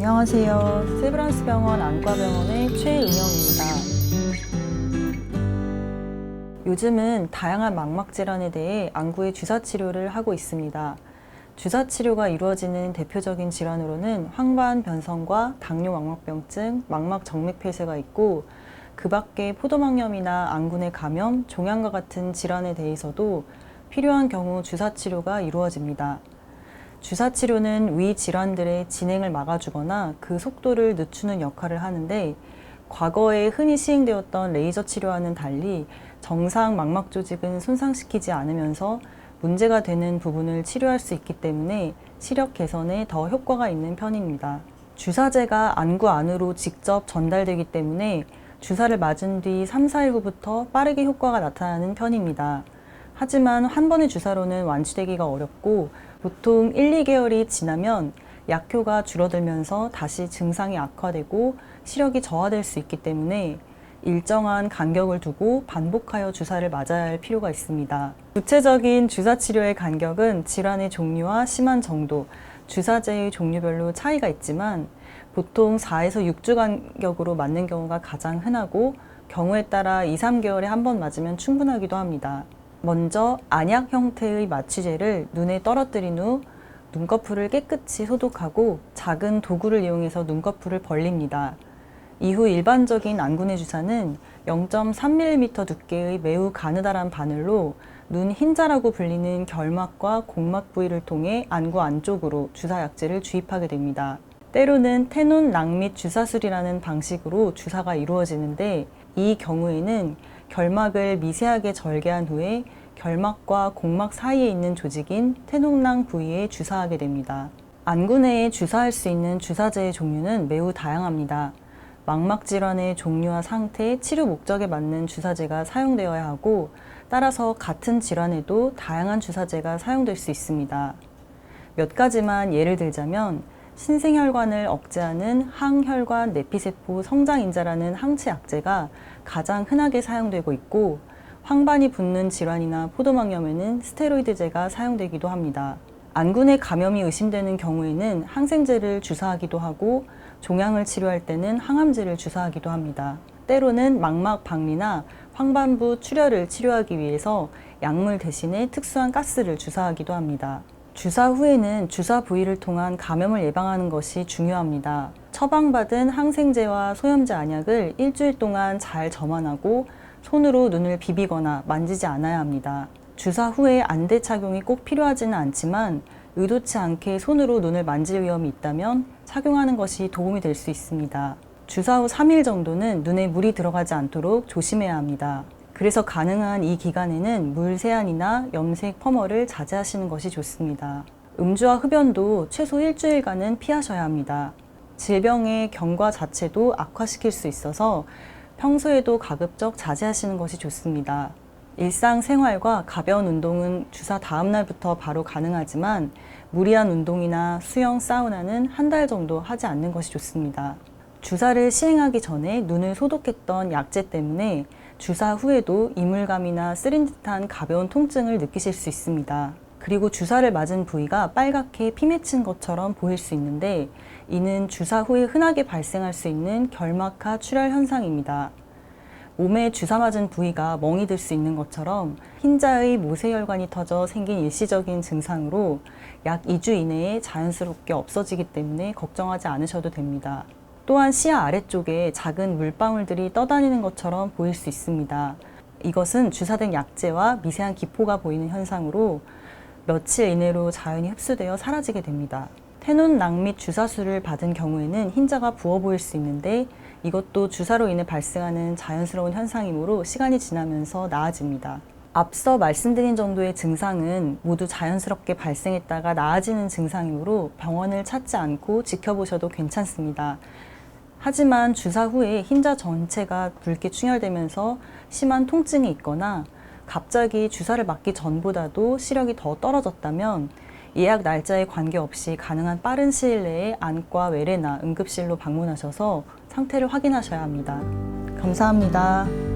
안녕하세요. 세브란스병원 안과병원의 최은영입니다. 요즘은 다양한 망막 질환에 대해 안구의 주사 치료를 하고 있습니다. 주사 치료가 이루어지는 대표적인 질환으로는 황반 변성과 당뇨 망막병증, 망막 정맥 폐쇄가 있고, 그 밖에 포도막염이나 안구 내 감염, 종양과 같은 질환에 대해서도 필요한 경우 주사 치료가 이루어집니다. 주사 치료는 위 질환들의 진행을 막아주거나 그 속도를 늦추는 역할을 하는데, 과거에 흔히 시행되었던 레이저 치료와는 달리 정상 망막 조직은 손상시키지 않으면서 문제가 되는 부분을 치료할 수 있기 때문에 시력 개선에 더 효과가 있는 편입니다. 주사제가 안구 안으로 직접 전달되기 때문에 주사를 맞은 뒤 3, 4일 후부터 빠르게 효과가 나타나는 편입니다. 하지만 한 번의 주사로는 완치되기가 어렵고, 보통 1, 2개월이 지나면 약효가 줄어들면서 다시 증상이 악화되고 시력이 저하될 수 있기 때문에 일정한 간격을 두고 반복하여 주사를 맞아야 할 필요가 있습니다. 구체적인 주사 치료의 간격은 질환의 종류와 심한 정도, 주사제의 종류별로 차이가 있지만 보통 4에서 6주 간격으로 맞는 경우가 가장 흔하고, 경우에 따라 2, 3개월에 한 번 맞으면 충분하기도 합니다. 먼저 안약 형태의 마취제를 눈에 떨어뜨린 후 눈꺼풀을 깨끗이 소독하고 작은 도구를 이용해서 눈꺼풀을 벌립니다. 이후 일반적인 안구내 주사는 0.3mm 두께의 매우 가느다란 바늘로 눈 흰자라고 불리는 결막과 공막 부위를 통해 안구 안쪽으로 주사 약제를 주입하게 됩니다. 때로는 테논 낭밑 주사술이라는 방식으로 주사가 이루어지는데, 이 경우에는 결막을 미세하게 절개한 후에 결막과 공막 사이에 있는 조직인 테논낭 부위에 주사하게 됩니다. 안구 내에 주사할 수 있는 주사제의 종류는 매우 다양합니다. 망막 질환의 종류와 상태, 치료 목적에 맞는 주사제가 사용되어야 하고, 따라서 같은 질환에도 다양한 주사제가 사용될 수 있습니다. 몇 가지만 예를 들자면, 신생혈관을 억제하는 항혈관 내피세포 성장인자라는 항체 약제가 가장 흔하게 사용되고 있고, 황반이 붓는 질환이나 포도막염에는 스테로이드제가 사용되기도 합니다. 안구 내 감염이 의심되는 경우에는 항생제를 주사하기도 하고, 종양을 치료할 때는 항암제를 주사하기도 합니다. 때로는 망막 박리나 황반부 출혈을 치료하기 위해서 약물 대신에 특수한 가스를 주사하기도 합니다. 주사 후에는 주사 부위를 통한 감염을 예방하는 것이 중요합니다. 처방받은 항생제와 소염제 안약을 일주일 동안 잘 점안하고 손으로 눈을 비비거나 만지지 않아야 합니다. 주사 후에 안대 착용이 꼭 필요하지는 않지만 의도치 않게 손으로 눈을 만질 위험이 있다면 착용하는 것이 도움이 될 수 있습니다. 주사 후 3일 정도는 눈에 물이 들어가지 않도록 조심해야 합니다. 그래서 가능한 이 기간에는 물 세안이나 염색 펌어를 자제하시는 것이 좋습니다. 음주와 흡연도 최소 일주일간은 피하셔야 합니다. 질병의 경과 자체도 악화시킬 수 있어서 평소에도 가급적 자제하시는 것이 좋습니다. 일상생활과 가벼운 운동은 주사 다음 날부터 바로 가능하지만, 무리한 운동이나 수영, 사우나는 한 달 정도 하지 않는 것이 좋습니다. 주사를 시행하기 전에 눈을 소독했던 약제 때문에 주사 후에도 이물감이나 쓰린 듯한 가벼운 통증을 느끼실 수 있습니다. 그리고 주사를 맞은 부위가 빨갛게 피 맺힌 것처럼 보일 수 있는데, 이는 주사 후에 흔하게 발생할 수 있는 결막하 출혈 현상입니다. 몸에 주사 맞은 부위가 멍이 들 수 있는 것처럼 흰자의 모세혈관이 터져 생긴 일시적인 증상으로 약 2주 이내에 자연스럽게 없어지기 때문에 걱정하지 않으셔도 됩니다. 또한 시야 아래쪽에 작은 물방울들이 떠다니는 것처럼 보일 수 있습니다. 이것은 주사된 약제와 미세한 기포가 보이는 현상으로 며칠 이내로 자연히 흡수되어 사라지게 됩니다. 테논 낭밑 주사술을 받은 경우에는 흰자가 부어 보일 수 있는데, 이것도 주사로 인해 발생하는 자연스러운 현상이므로 시간이 지나면서 나아집니다. 앞서 말씀드린 정도의 증상은 모두 자연스럽게 발생했다가 나아지는 증상이므로 병원을 찾지 않고 지켜보셔도 괜찮습니다. 하지만 주사 후에 흰자 전체가 붉게 충혈되면서 심한 통증이 있거나 갑자기 주사를 맞기 전보다도 시력이 더 떨어졌다면 예약 날짜에 관계없이 가능한 빠른 시일 내에 안과, 외래나 응급실로 방문하셔서 상태를 확인하셔야 합니다. 감사합니다.